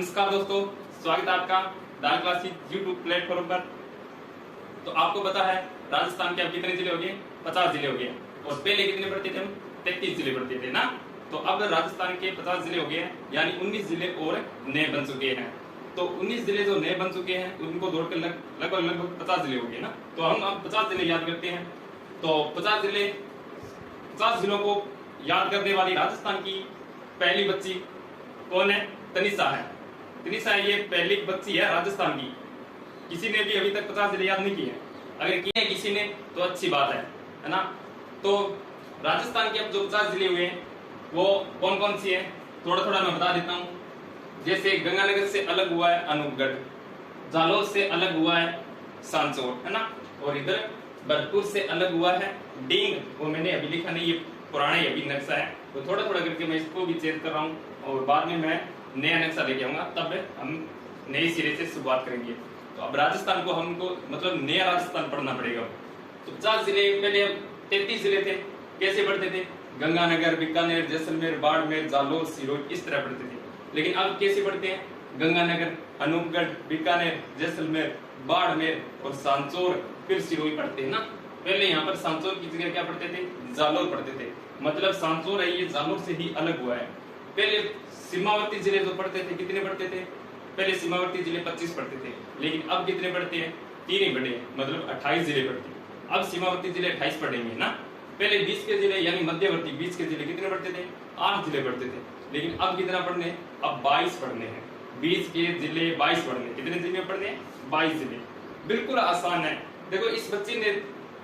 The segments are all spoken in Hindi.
नमस्कार दोस्तों, स्वागत है आपका दाल क्लासेस यूट्यूब प्लेटफॉर्म पर। तो आपको पता है राजस्थान के अब कितने जिले हो गए? 50 जिले हो गए। और पहले कितने पढ़ते थे हम? 33 जिले पढ़ते थे ना। तो अब राजस्थान के 50 जिले हो गए हैं, यानी 19 जिले और नए बन चुके हैं। तो 19 जिले जो नए बन चुके हैं उनको जोड़कर लगभग 50 जिले हो गए ना। तो हम अब 50 जिले याद करते हैं। तो 50 जिलों को याद करने वाली राजस्थान की पहली बच्ची कौन है? तनिषा है। तनिषा ये पहली बच्ची है राजस्थान की। किसी ने भी अभी तक 50 जिले याद नहीं किए। अगर किए किसी ने तो अच्छी बात है ना। तो राजस्थान के अब जो 50 जिले हुए हैं वो कौन कौन सी है थोड़ा थोड़ा मैं बता देता हूँ। जैसे गंगानगर से अलग हुआ है अनूपगढ़, जालोर से अलग हुआ है सांचौर, है ना। और इधर भरतपुर से अलग हुआ है डींग। वो मैंने अभी लिखा नहीं, ये पुराना ही अभी नक्शा है। तो थोड़ा थोड़ा करके मैं इसको भी चेंज कर रहा हूँ और बाद में मैं नया नक्शा लेके आऊंगा, तब हम नए सिरे से शुरुआत करेंगे। तो अब राजस्थान को हमको मतलब नया राजस्थान पढ़ना पड़ेगा। तो 50 जिले, पहले 33 जिले थे। कैसे पढ़ते थे? गंगानगर, बीकानेर, जैसलमेर, बाड़मेर, जालोर, सिरोही, इस तरह पढ़ते थे। लेकिन अब कैसे पढ़ते हैं? गंगानगर, अनूपगढ़, बीकानेर, जैसलमेर, बाड़मेर और सांचौर, फिर सिरोही पढ़ते हैं ना। पहले यहाँ पर सांचौर की जगह क्या पढ़ते थे? जालोर पढ़ते थे। मतलब सांचौर है ये जालोर से ही अलग हुआ है। पहले सीमावर्ती जिले जो पढ़ते थे कितने पढ़ते थे? पहले सीमावर्ती जिले 25 पढ़ते थे, लेकिन अब कितने पढ़ते हैं? 3 ही पढ़े, मतलब 28 जिले पढ़ते हैं। अब सीमावर्ती जिले 28 पढ़ेंगे ना। पहले 20 के जिले यानी मध्यवर्ती 20 के जिले कितने पढ़ते थे? 8 जिले पढ़ते थे। लेकिन अब कितना पढ़ने? अब 22 पढ़ने हैं। 20 के जिले 22 पढ़ने। कितने जिले पढ़ने हैं? 22 जिले। बिल्कुल आसान है। देखो इस बच्ची ने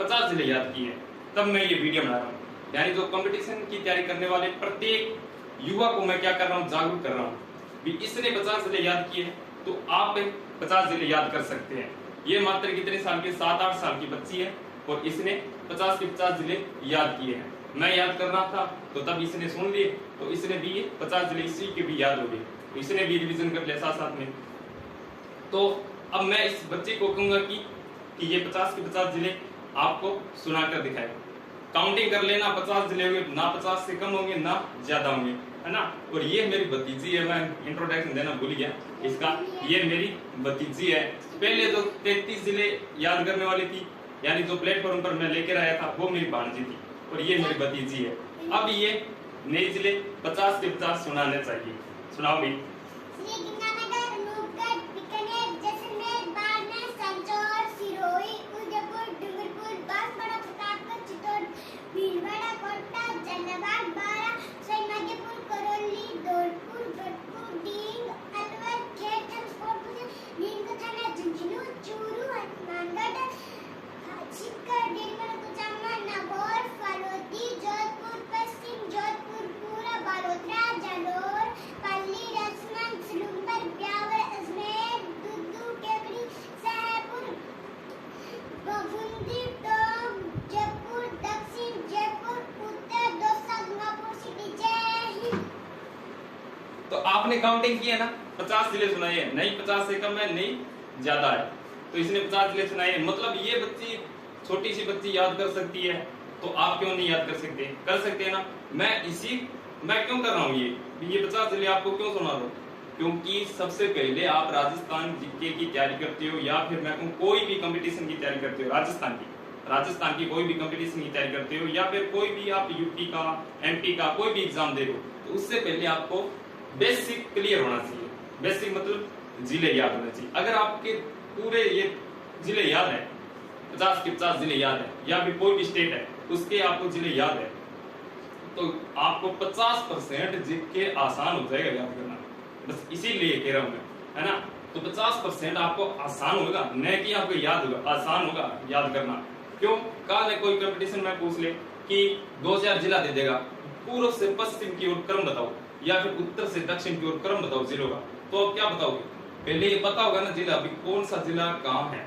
50 जिले याद किए, तब मैं ये वीडियो बना रहा हूँ। यानी जो कंपटीशन की तैयारी करने वाले प्रत्येक युवा को मैं क्या कर रहा हूँ? जागरूक कर रहा हूँ। इसने 50 जिले याद किए तो आप 50 जिले याद कर सकते हैं। ये मात्र कितने साल की? 7-8 साल की बच्ची है और इसने 50 के 50 जिले याद किए हैं। मैं याद कर रहा था तो तब इसने सुन लिए, तो इसने भी 50 जिले इसी के भी याद हो गए, तो इसने भी रिवीजन कर लिया साथ में। तो अब मैं इस बच्चे को कहूंगा कि ये 50 के 50 जिले आपको सुनाकर दिखाए। काउंटिंग कर लेना, 50 जिले होंगे ना, 50 से कम होंगे ना ज्यादा होंगे, है ना। और ये मेरी भतीजी है, मैं इंट्रोडक्शन देना भूल गया इसका। ये मेरी भतीजी है। पहले जो 33 जिले याद करने वाली थी, यानी जो प्लेटफॉर्म पर मैं लेकर आया था, वो मेरी भांजी थी और ये मेरी भतीजी है। अब ये नए जिले 50 के 50 सुनाने चाहिए। सुनाओ भी। तो आपने काउंटिंग की है ना, 50 जिले सुनाए हैं। नहीं 50 से कम है, नहीं ज्यादा है। तो इसने 50 जिले सुनाए हैं। मतलब ये बच्ची, छोटी सी बच्ची याद कर सकती है, तो आप क्यों नहीं याद कर सकते? कर सकते हैं ना। मैं क्यों कर रहा हूँ ये 50 जिले आपको क्यों सुना रहा हूँ? क्योंकि सबसे पहले आप राजस्थान जीके की तैयारी करते हो, या फिर मैं कहूँ कोई भी कंपटीशन की तैयारी करते हो, राजस्थान की कोई भी कंपटीशन की तैयारी करते हो, या फिर कोई भी आप यूपी का, एमपी का कोई भी एग्जाम दे रहे हो, तो उससे पहले आपको बेसिक क्लियर होना चाहिए। बेसिक मतलब जिले याद होना चाहिए। अगर आपके पूरे ये जिले याद है, 50 के 50 जिले याद है, या फिर कोई भी स्टेट है उसके आपको जिले याद है, तो आपको 50% जीके आसान हो जाएगा याद करना। बस इसीलिए कह रहा हूं मैं, है ना। तो 50% आपको आसान होगा, न कि आपको याद होगा, आसान होगा याद करना। क्यों? कल कोई कंपटीशन में पूछ ले कि 2000 जिला दे देगा, पूर्व से पश्चिम की ओर क्रम बताओ, या फिर उत्तर से दक्षिण की ओर क्रम बताओ जिलों का, तो आप क्या बताओगे? पहले ये पता होगा ना जिला, अभी कौन सा जिला कहाँ है,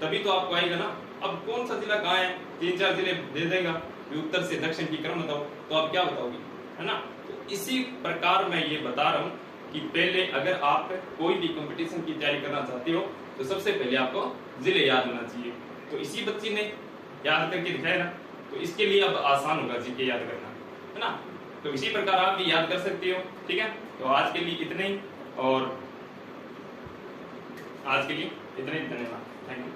तभी तो आपको आएगा ना। अब कौन सा जिला कहाँ है, 3-4 जिले दे देगा, उत्तर से दक्षिण की क्रम बताओ, तो आप क्या बताओगे, है ना। तो इसी प्रकार मैं ये बता रहा हूँ कि पहले अगर आप कोई भी कंपटीशन की तैयारी करना चाहते हो, तो सबसे पहले आपको जिले याद होना चाहिए। तो इसी बच्ची ने याद करके दिखाया ना, तो इसके लिए अब आसान होगा जीके याद करना, है ना। तो इसी प्रकार आप भी याद कर सकते हो। ठीक है, तो आज के लिए इतने ही, और आज के लिए इतने ही, धन्यवाद, थैंक यू।